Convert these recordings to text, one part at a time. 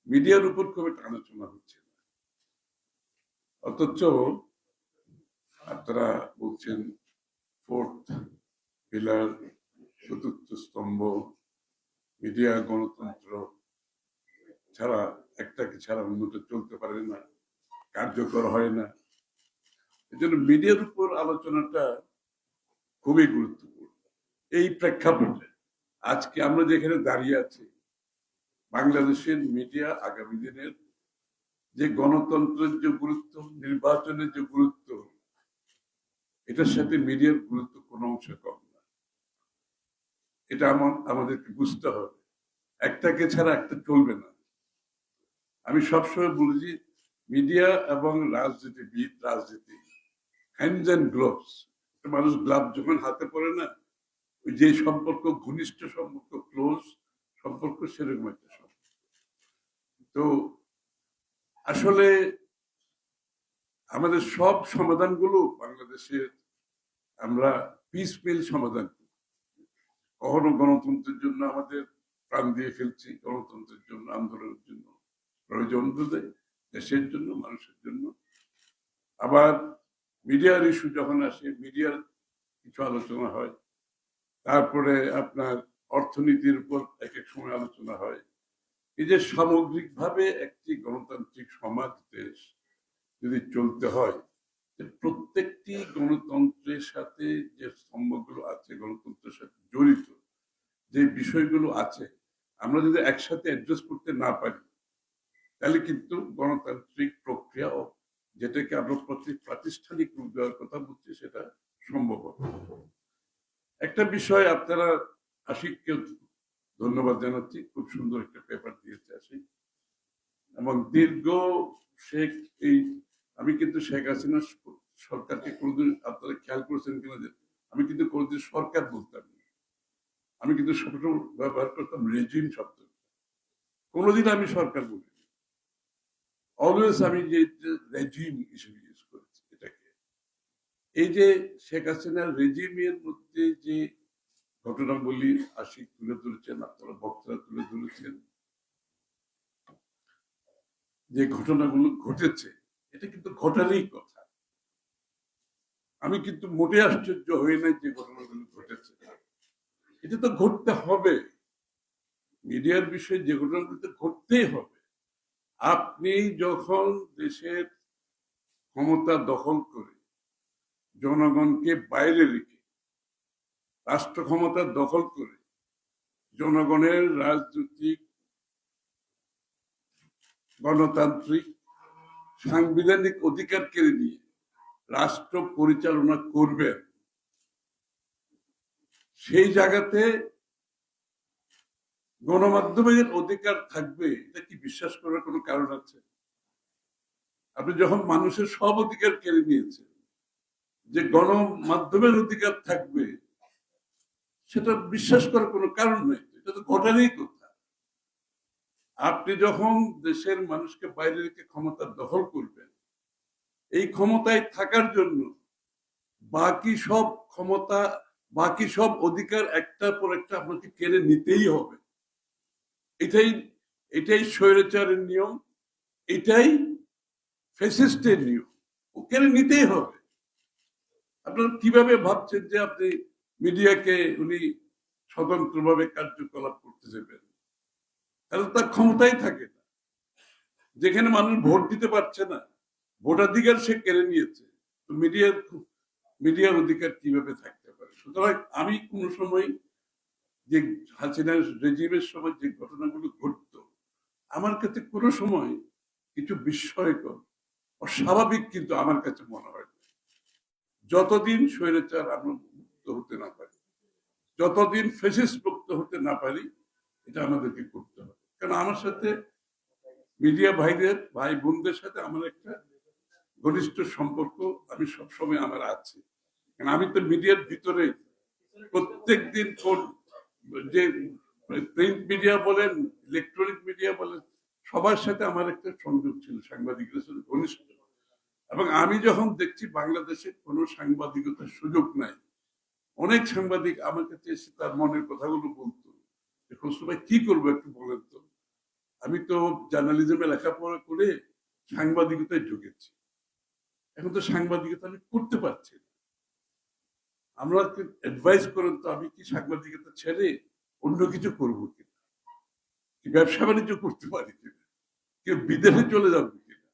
মিডিয়ার উপর খুব একটা আলোচনা হচ্ছে না, অথচ আপনারা বলছেন ফোর্থ পিলার, চতুর্থ স্তম্ভ, মিডিয়া গণতন্ত্র ছাড়া একটাকে ছাড়া অন্যটা চলতে পারে না, কার্যকর হয় না। এই জন্য মিডিয়ার উপর আলোচনাটা খুবই গুরুত্বপূর্ণ। এই প্রেক্ষাপটে আজকে আমরা যেখানে দাঁড়িয়ে আছি, বাংলাদেশের মিডিয়া আগামী দিনের যে গণতন্ত্রের যে গুরুত্ব, নির্বাচনের যে গুরুত্ব, এটার সাথে মিডিয়ার গুরুত্ব কোনো অংশে কম না। এটা আমাদেরকে বুঝতে হবে, একটাকে ছাড়া একটা চলবে না। আমি সবসময় বলেছি, মিডিয়া এবং রাজনীতিবিদ, রাজনীতি হ্যান্ডস অ্যান্ড গ্লোভস। মানুষ গ্লাভ যখন হাতে পড়ে না, ওই যে সম্পর্ক, ঘনিষ্ঠ সম্পর্ক, ক্লোজ সম্পর্ক, সেরকম একটা সম্পর্ক। তো আসলে আমাদের সব সমাধানগুলো বাংলাদেশের আমরা পিস মিল সমাধান করি। কখনো গণতন্ত্রের জন্য আমাদের প্রাণ দিয়ে ফেলছি, গণতন্ত্রের জন্য, আন্দোলনের জন্য প্রয়োজন বোধে, দেশের জন্য, মানুষের জন্য। আবার মিডিয়ার ইস্যু যখন আসে, মিডিয়ার কিছু আলোচনা হয়, তারপরে আপনার অর্থনীতির উপর এক এক সময় আলোচনা হয়। এই যে সামগ্রিকভাবে একটি গণতান্ত্রিক সমাজ, দেশ যদি চলতে হয়, প্রত্যেকটি গণতন্ত্রের সাথে যে স্তম্ভগুলো আছে, গণতন্ত্রের সাথে জড়িত যে বিষয়গুলো আছে, আমরা যদি একসাথে অ্যাড্রেস করতে না পারি, তাহলে কিন্তু গণতান্ত্রিক প্রক্রিয়া, যেটাকে আমরা প্রাতিষ্ঠানিক রূপ দেওয়ার কথা বলছি, সেটা সম্ভব হবে। একটা বিষয় আপনারা আশিককে ধন্যবাদ জানাচ্ছি, খুব সুন্দর একটা পেপার দিয়েছে আশিক, এবং দীর্ঘ শেখ এই আমি কিন্তু শেখ হাসিনা সরকারকে কোনোদিন, আপনারা খেয়াল করেছেন কিনা, আমি কিন্তু কোনোদিন সরকার বলতাম না, আমি কিন্তু সবসময় ব্যবহার করতাম রেজিম শব্দ। কোনোদিন আমি সরকার বলি, অলওয়েজ আমি যে রেজিম হিসেবে ইউজ করেছি এটাকে। এই যে শেখ হাসিনার রেজিমের মধ্যে যে ঘটনাগুলি আশিক তুলে ধরেছেন, আপনারা বক্তারা তুলে ধরেছেন, যে ঘটনাগুলো ঘটেছে, এটা কিন্তু ঘটারই কথা। আমি কিন্তু মোটে আশ্চর্য হই নাই যে ঘটনাগুলো ঘটেছে, এটা তো ঘটতে হবে। মিডিয়ার বিষয়ে যে ঘটনাগুলো ঘটতেই হবে। আপনি যখন দেশের ক্ষমতা দখল করে জনগণকে বাইরে রেখে, রাষ্ট্র ক্ষমতা দখল করে জনগণের রাজনৈতিক, গণতান্ত্রিক, সাংবিধানিক অধিকার কেড়ে নিয়ে রাষ্ট্র পরিচালনা করবেন, সেই জায়গাতে গণমাধ্যমের অধিকার থাকবে, এটা কি বিশ্বাস করার কোনো কারণ আছে? আপনি যখন মানুষের সব অধিকার কেড়ে নিয়েছেন, যে গণমাধ্যমের অধিকার থাকবে, সেটা বিশ্বাস করার কোনো কারণ নেই। এটা তো ঘটারই কথা। আপনি যখন দেশের মানুষকে বাইরে রেখে ক্ষমতা দখল করবেন, এই ক্ষমতায় থাকার জন্য বাকি সব ক্ষমতা, বাকি সব অধিকার একটার পর একটা আপনাকে কেড়ে নিতেই হবে। এটাই স্বৈরাচারের নিয়ম, এটাই ফ্যাসিস্টের নিয়ম, ও কেড়ে নিতেই হবে। আপনারা কিভাবে ভাবছেন যে আপনি মিডিয়াকে উনি স্বতন্ত্রভাবে কার্যকলাপ করতে দেবেন? তাহলে তার ক্ষমতাই থাকে না। যেখানে মানুষ ভোট দিতে পারছে না, ভোটাধিকার সে কেড়ে নিয়েছে, তো মিডিয়ার অধিকার কিভাবে থাকতে পারে? সুতরাং আমি কোন সময় যে হাসিনার রেজিমের সময় যে ঘটনাগুলো ঘটত, আমার কাছে কোনো সময় কিছু বিস্ময়কর, অস্বাভাবিক কিন্তু আমার কাছে মনে হয়। যতদিন স্বৈরাচার আমরা মুক্ত হতে না পারি, যতদিন ফ্যাসিস্ট মুক্ত হতে না পারি, এটা আমাদেরকে করতে হবে। কারণ আমার সাথে, মিডিয়া ভাইদের, ভাই বোনদের সাথে আমার একটা ঘনিষ্ঠ সম্পর্ক আমি সবসময় আমার আছে। কারণ আমি তো মিডিয়ার ভিতরে প্রত্যেক দিন, যে প্রিন্ট মিডিয়া বলেন, ইলেকট্রনিক মিডিয়া বলেন, সবার সাথে আমার একটা সংযোগ ছিল, সাংবাদিকদের সাথে ঘনিষ্ঠ। এবং আমি যখন দেখছি বাংলাদেশে কোনো সাংবাদিকতার সুযোগ নাই, অনেক সাংবাদিক আমার কাছে এসে তার মনের কথাগুলো বলতো, খসরু ভাই কি করবো একটু বলেন তো। আমি তো জার্নালিজমে লেখাপড়া করে সাংবাদিকতায় ঢুকেছি, এখন তো সাংবাদিকতা আমি করতে পারছি না। আমরা অ্যাডভাইস করেন তো, আমি কি সাংবাদিকতা ছেড়ে অন্য কিছু করবো কিনা, কি ব্যবসা বাণিজ্য করতে পারি কিনা, কেউ বিদেশে চলে যাবো কিনা।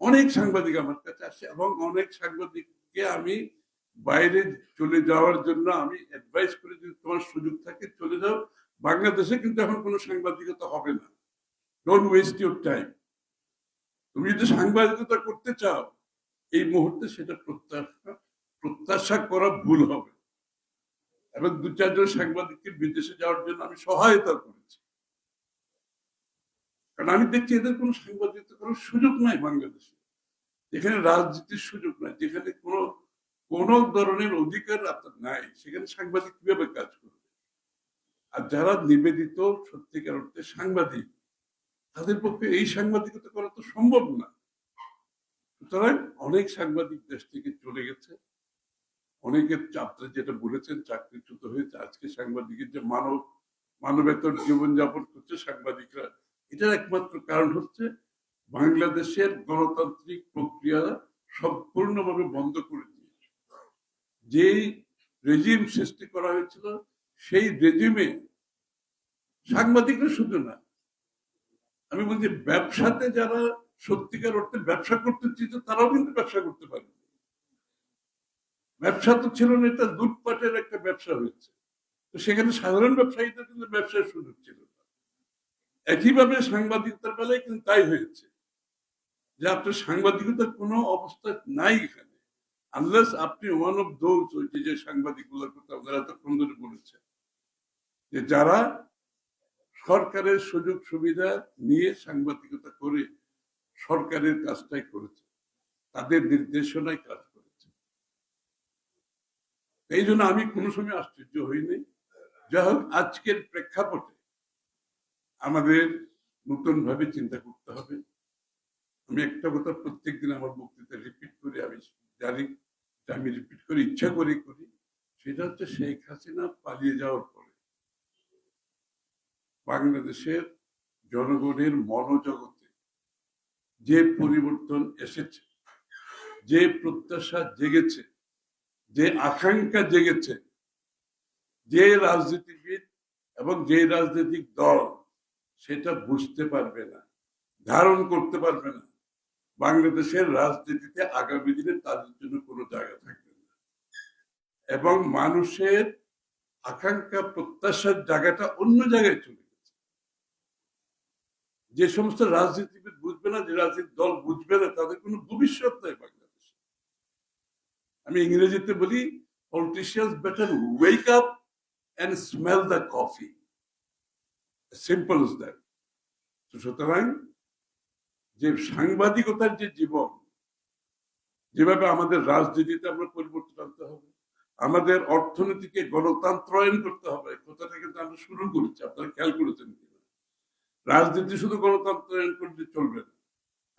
অনেক সাংবাদিক আমার কাছে আসে এবং অনেক সাংবাদিককে আমি বাইরে চলে যাওয়ার জন্য আমি অ্যাডভাইস করি, যদি তোমার সুযোগ থাকে চলে যাও, বাংলাদেশে কিন্তু এখন কোনো সাংবাদিকতা হবে না, ডোন্ট ওয়েস্ট ইউর টাইম। তুমি যদি সাংবাদিকতা করতে চাও এই মুহূর্তে সেটা প্রত্যাশা করা ভুল হবে। এবং 2-4 জন সাংবাদিককে বিদেশে যাওয়ার জন্য আমি সহায়তা করেছি, কারণ আমি দেখছি এদের কোনো সাংবাদিকতা করার সুযোগ নাই বাংলাদেশে, যেখানে রাজনীতির সুযোগ নাই, যেখানে কোনো ধরনের অধিকার আপনার নাই, সেখানে সাংবাদিক কিভাবে কাজ করবে। আর যারা নিবেদিত সত্যিকার অর্থে সাংবাদিক, তাদের পক্ষে এই সাংবাদিকতা করা তো সম্ভব না। সুতরাং অনেক সাংবাদিক দেশ থেকে চলে গেছে, অনেকের চাপটা যেটা বলেছেন চাকরিচ্যুত হয়েছে। আজকে সাংবাদিকের যে মানবেতর জীবনযাপন করছে সাংবাদিকরা, এটার একমাত্র কারণ হচ্ছে বাংলাদেশের গণতান্ত্রিক প্রক্রিয়া সম্পূর্ণভাবে বন্ধ করে দিয়েছে। যেই রেজিম সৃষ্টি করা হয়েছিল সেই রেজিমে সাংবাদিকরা শুধু না, আমি বলছি ব্যবসাতে যারা সত্যিকার অর্থে ব্যবসা করতে চেয়েছে তারাও কিন্তু ব্যবসা করতে পারে। ব্যবসা তো ছিল না, এটা লুটপাটের একটা ব্যবসা হয়েছে, তো সেখানে সাধারণ ব্যবসায়ীদের কিন্তু ব্যবসার সুযোগ ছিল না। একইভাবে সাংবাদিকতার বেলায় কিন্তু তাই হয়েছে যে আপনার সাংবাদিকতার কোনো অবস্থা নাই এখানে, আনলেস আপনি ওয়ান অফ দোজ, ওই যে সাংবাদিকগুলোর কথা আপনারা এতক্ষণ ধরে বলেছেন, যে যারা সরকারের সুযোগ সুবিধা নিয়ে সাংবাদিকতা করে সরকারের কাজটাই করেছে, তাদের নির্দেশনায় কাজ করেছে। এই জন্য আমি কোনো সময় আশ্চর্য হইনি। যাই হোক, আজকের প্রেক্ষাপটে আমাদের নতুন ভাবে চিন্তা করতে হবে। আমি একটা কথা প্রত্যেকদিন আমার বক্তৃতা রিপিট করি, আমি জানি আমি রিপিট করে ইচ্ছা করে করি, সেটা হচ্ছে শেখ হাসিনা পালিয়ে যাওয়ার পরে বাংলাদেশের জনগণের মনোজগতে যে পরিবর্তন এসেছে, যে প্রত্যাশা জেগেছে, যে আকাঙ্ক্ষা জেগেছে, যে রাজনীতিবিদ এবং যে রাজনৈতিক দল সেটা বুঝতে পারবে না, ধারণ করতে পারবে না, বাংলাদেশের রাজনীতিতে আগামী দিনে তাদের জন্য কোনো জায়গা থাকবে না। এবং মানুষের আকাঙ্ক্ষা প্রত্যাশার জায়গাটা অন্য জায়গায় চলে গেছে। যে সমস্ত রাজনীতিবিদ বুঝবে না, যে রাজনৈতিক দল বুঝবে না, তাদের কোনো ভবিষ্যৎ নাই বাংলাদেশে। আমি ইংরেজিতে বলি, politicians better wake up and smell the coffee. Simple as that. সুতরাং যে সাংবাদিকতার যে জীবন, যেভাবে আমাদের রাজনীতিতে আমরা পরিবর্তন আনতে হবে, আমাদের অর্থনীতিকে গণতন্ত্রায়ন করতে হবে, কথাটা কিন্তু আমরা শুরু করেছি, আপনারা খেয়াল করেছেন কিনা। রাজনীতি শুধু গণতন্ত্রায়ন করলে চলবে না,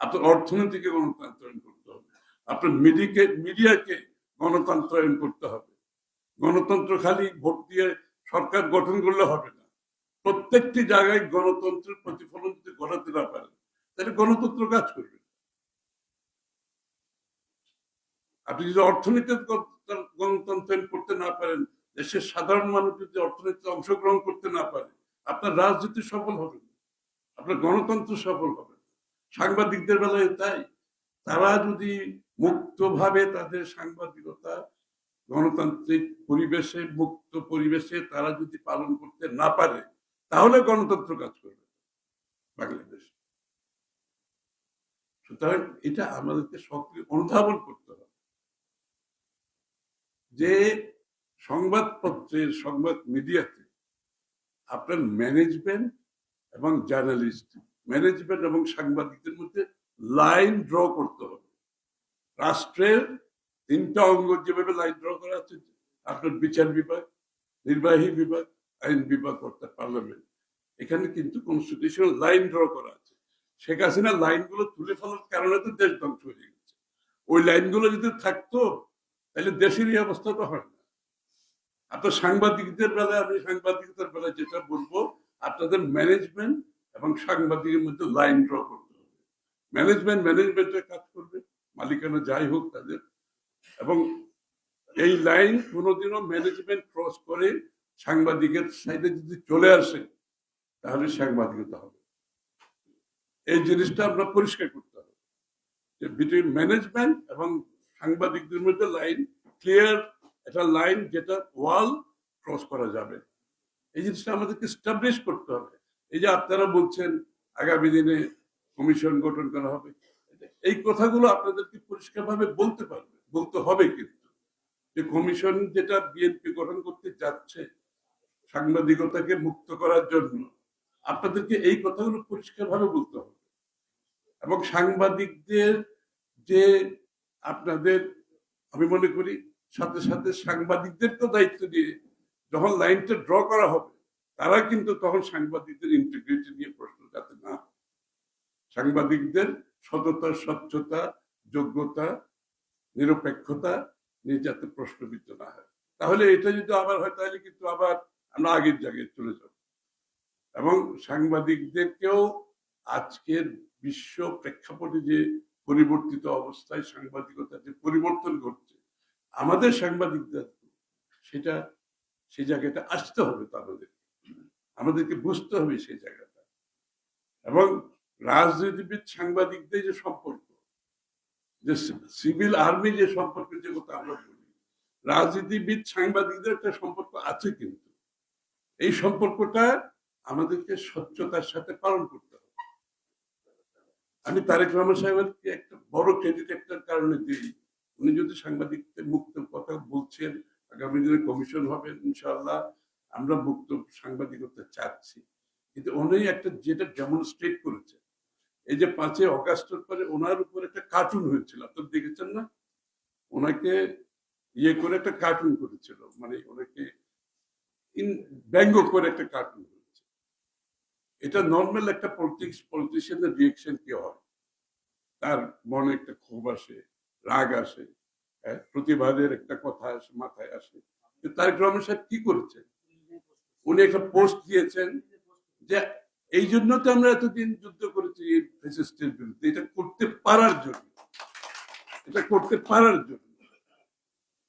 আপনার অর্থনীতিকে গণতন্ত্রায়ন করতে হবে, আপনার মিডিয়াকে গণতন্ত্রায়ন করতে হবে। গণতন্ত্র খালি ভোট দিয়ে সরকার গঠন করলে হবে না, প্রত্যেকটি জায়গায় গণতন্ত্রের প্রতিফলন যদি ঘটাতে না পারে তাহলে গণতন্ত্র কাজ করবে। আপনি যদি অর্থনীতির গণতন্ত্রায়ন করতে না পারেন, দেশের সাধারণ মানুষ যদি অর্থনীতিতে অংশগ্রহণ করতে না পারে, আপনার রাজনীতি সফল হবে না, আপনার গণতন্ত্র সফল হবে না। সাংবাদিকদের বেলায় তাই, তারা যদি মুক্তভাবে তাদের সাংবাদিকতা গণতান্ত্রিক পরিবেশে, মুক্ত পরিবেশে তারা যদি পালন করতে না পারে, তাহলে গণতন্ত্র কাজ করবে বাংলাদেশ। সুতরাং এটা আমাদেরকে সক্রিয় অনুধাবন করতে হবে যে সংবাদপত্রের, সংবাদ মিডিয়াতে আপনার ম্যানেজমেন্ট এবং জার্নালিস্ট, ম্যানেজমেন্ট এবং সাংবাদিকদের মধ্যে লাইন ড্র করতে হবে। রাষ্ট্রের 3টা অঙ্গ যেভাবে লাইন ড্র করা আছে, আপনার বিচার বিভাগ, নির্বাহী বিভাগ, আইন বিভাগ অর্থাৎ পার্লামেন্ট, এখানে কিন্তু কনস্টিটিউশনাল লাইন ড্র করা আছে। শেখ হাসিনা লাইনগুলো তুলে ফেলার কারণে তো দেশ ধ্বংস হয়ে গেছে। ওই লাইনগুলো যদি থাকতো তাহলে দেশের এই অবস্থা তো হয় না। আপনার সাংবাদিকদের বেলায়, আমি সাংবাদিকতার বেলায় যেটা বলবো, আপনাদের ম্যানেজমেন্ট এবং সাংবাদিকের মধ্যে লাইন ড্র করতে হবে। ম্যানেজমেন্টের কাজ করবে, মালিকানা যাই হোক তাদের, এবং এই লাইন কোনোদিনও ম্যানেজমেন্ট ক্রস করে সাংবাদিকের সাইডে যদি চলে আসে তাহলে সাংবাদিকতা হবে। এই জিনিসটা আমরা পরিষ্কার করতে হবে যে বিটুইন ম্যানেজমেন্ট এবং সাংবাদিকদের মধ্যে লাইন ক্লিয়ার, একটা লাইন যেটা ওয়াল ক্রস করা যাবে। এই জিনিসটা আমাদেরকে স্টাবলিশ করতে হবে। এই যে আপনারা বলছেন আগামী দিনে কমিশন গঠন করা হবে, এই কথাগুলো আপনাদেরকে পরিষ্কারভাবে বলতে হবে, কিন্তু যে কমিশন যেটা বিএনপি গঠন করতে যাচ্ছে সাংবাদিকতাকে মুক্ত করার জন্য, আপনাদেরকে এই কথাগুলো পরিষ্কারভাবে বলতে হবে। এবং সাংবাদিকদের যে আপনাদের, আমি মনে করি সাথে সাথে সাংবাদিকদেরকেও দায়িত্ব দিয়ে যখন লাইনটা ড্র করা হবে, তারা কিন্তু তখন সাংবাদিকদের ইন্টিগ্রিটি নিয়ে প্রশ্ন যাতে না, সাংবাদিকদের সততা, স্বচ্ছতা, যোগ্যতা, নিরপেক্ষতা নিয়ে যাতে প্রশ্নবিদ্ধ না হয়। তাহলে এটা যদি আবার হয় তাহলে কিন্তু আবার আমরা আগের জায়গায় চলে যাব। এবং সাংবাদিকদেরকেও আজকের বিশ্ব প্রেক্ষাপটে যে পরিবর্তিত অবস্থায় সাংবাদিকতা যে পরিবর্তন ঘটছে, আমাদের সাংবাদিকদের সেটা সেই জায়গাটা আসতে হবে, আমাদেরকে বুঝতে হবে সেই জায়গাটা। এবং রাজনীতিবিদ সাংবাদিকদের যে সম্পর্ক, যে সিভিল আর্মি যে সম্পর্কের যে কথা আমরা বলি, রাজনীতিবিদ সাংবাদিকদের একটা সম্পর্ক আছে, কিন্তু এই সম্পর্কটা আমাদেরকে স্বচ্ছতার সাথে পালন করতে হবে। আমি তারেক রহমান সাহেবকে একটা বড় ক্রেডিট একটা কারণে দিই, উনি যদি সাংবাদিকদের মুক্ত কথা বলছেন, আগামী দিনে কমিশন হবে ইনশাআল্লাহ, আমরা মুক্ত সাংবাদিকতা চাচ্ছি, কিন্তু উনি একটা যেটা ডেমনস্ট্রেট করেছে, এই যে 5ই অগাস্টের পরে ওনার উপর একটা কার্টুন হয়েছিল, আপনারা দেখেছেন না? ওনাকে ইয়ে করে একটা কার্টুন করেছিল, মানে ওনাকে ব্যঙ্গ করে একটা কার্টুন করেছে। এটা নর্মাল একটা পলিটিশিয়ানের রিয়েকশন কি হয়, তার মনে একটা ক্ষোভ আসে, রাগ আসে, প্রতিবাদের একটা কথা আসে, মাথায় আসে। তারেক রহমান সাহেব কি করেছেন, উনি একটা পোস্ট দিয়েছেন যে এই জন্য তো আমরা এতদিন যুদ্ধ করেছি ফ্যাসিস্টের বিরুদ্ধে, এটা করতে পারার জন্য,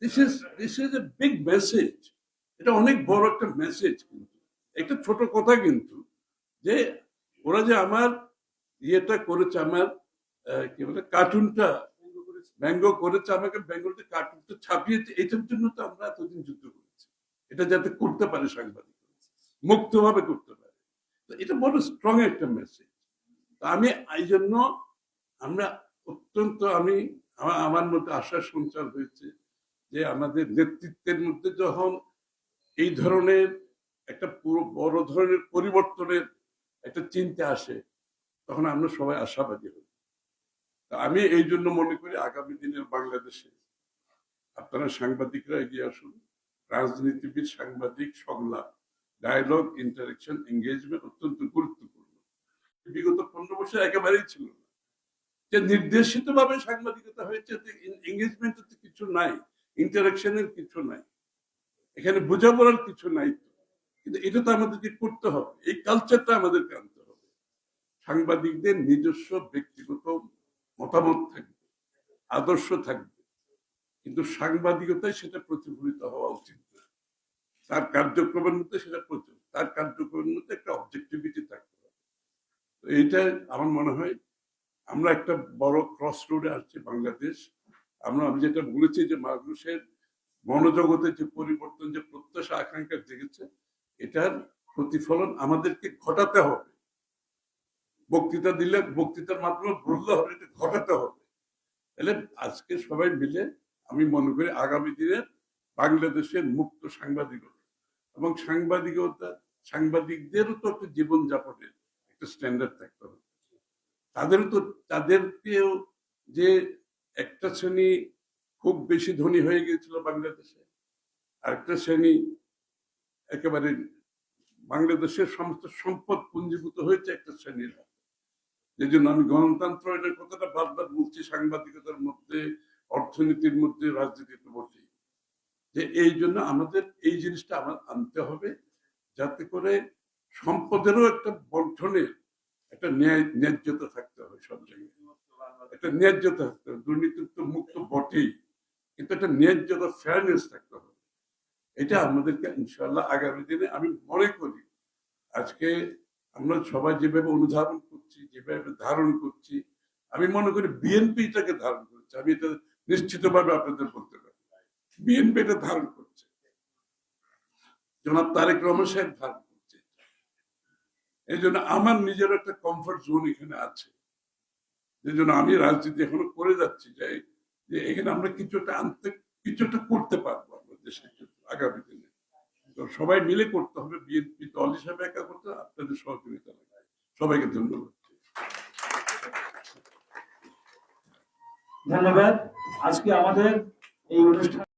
this is a big message. এটা অনেক বড় একটা মেসেজ, কিন্তু একটা ছোট কথা, কিন্তু যে ওরা যে আমার ইয়েটা করেছে, আমার কি বলে কার্টুনটা ব্যঙ্গ করেছে, আমাকে ব্যঙ্গটা কার্টুনটা ছাপিয়েছে, এটার জন্য তো আমরা এতদিন যুদ্ধ করেছি, এটা যাতে করতে পারে সাংবাদিক, মুক্তভাবে করতে পারে। এটা বড় স্ট্রং একটা মেসেজ। আমি এই জন্য আমরা অত্যন্ত, আমার মধ্যে আশার সঞ্চার হয়েছে যে আমাদের নেতৃত্বের মধ্যে যখন এই ধরনের একটা পুরো বড় ধরনের পরিবর্তনের একটা চিন্তা আসে, তখন আমরা সবাই আশাবাদী হই। আমি এই জন্য মনে করি আগামী দিনের বাংলাদেশে আপনারা সাংবাদিকরা এগিয়ে আসুন, রাজনীতিবিদ সাংবাদিক সংলাপ, ডায়ালগ, ইন্টারাকশন, এঙ্গেজমেন্ট অত্যন্ত গুরুত্বপূর্ণ। বিগত 15 বছর একেবারেই ছিল না, যে নির্দেশিত ভাবে সাংবাদিকতা হয়েছে, এঙ্গেজমেন্টের তো কিছু নাই, ইন্টারাকশনের কিছু নাই, এখানে বোঝাপড়ার কিছু নাই। কিন্তু এটা তো আমাদেরকে করতে হবে, এই কালচারটা আমাদেরকে আনতে হবে। সাংবাদিকদের নিজস্ব ব্যক্তিগত মতামত থাকবে, আদর্শ থাকবে, কিন্তু সাংবাদিকতায় সেটা প্রতিফলিত হওয়া উচিত না। তার কার্যক্রমের মধ্যে একটা অবজেক্টিভিটি থাকতে হবে। তো এইটা আমার মনে হয় আমরা একটা বড় ক্রস রোডে আসছি বাংলাদেশ। আমি যেটা বলেছি যে মানুষের মনোজগতে যে পরিবর্তন, যে প্রত্যাশা আকাঙ্ক্ষা জেগেছে, এটার প্রতিফলন আমাদেরকে ঘটাতে হবে। বক্তৃতা দিলে, বক্তৃতার মাধ্যমে বললে হবে, এটা ঘটাতে হবে। তাহলে আজকে সবাই মিলে আমি মনে করি আগামী দিনে বাংলাদেশের মুক্ত সাংবাদিকতা, এবং সাংবাদিকদেরও তো একটা জীবনযাপনের একটা স্ট্যান্ডার্ড থাকতে হবে। তাদেরকেও যে একটা শ্রেণী খুব বেশি ধনী হয়ে গিয়েছিল বাংলাদেশে, আরেকটা শ্রেণী একেবারে বাংলাদেশের সমস্ত সম্পদ পুঞ্জীভূত হয়েছে একটা শ্রেণীর। এই জন্য আমি গণতন্ত্রের কথাটা বারবার বলছি, সাংবাদিকতার মধ্যে, অর্থনীতির মধ্যে, রাজনীতির মধ্যে, যে এই জন্য আমাদের এই জিনিসটা আনতে হবে, যাতে করে সম্পদেরও একটা বন্টনের একটা ন্যায্যতা থাকতে হবে সব জায়গায়, একটা ন্যায্যতা থাকতে হবে। দুর্নীতি তো মুক্ত বটেই, কিন্তু একটা ন্যায্যতা, ফেয়ারনেস থাকতে হবে। এটা আমাদেরকে ইনশাআল্লাহ আগামী দিনে আমি মনে করি আজকে আমরা সবাই যেভাবে অনুধাবন করছি, যেভাবে ধারণ করছি, আমি মনে করি বিএনপি এটাকে ধারণ করছে। আমি এটা নিশ্চিতভাবে আপনাদের বলতে পারি, বিএনপি এটা ধারণ করছে, জনাব তারেক রহমান সাহেব ধারণ করছে। এই জন্য আমার নিজের একটা কমফর্ট জোন এখানে আছে, এই জন্য আমি রাজনীতি এখনো করে যাচ্ছি, যে এখানে আমরা কিছুটা আনতে, কিছুটা করতে পারবো আমরা দেশের জন্য আগামী দিনে। তো সবাই মিলে করতে হবে, বিএনপি দল হিসাবে একা করতে হবে, আপনাদের সহযোগিতা লাগবে। সবাইকে ধন্যবাদ। ধন্যবাদ। আজকে আমাদের এই অনুষ্ঠান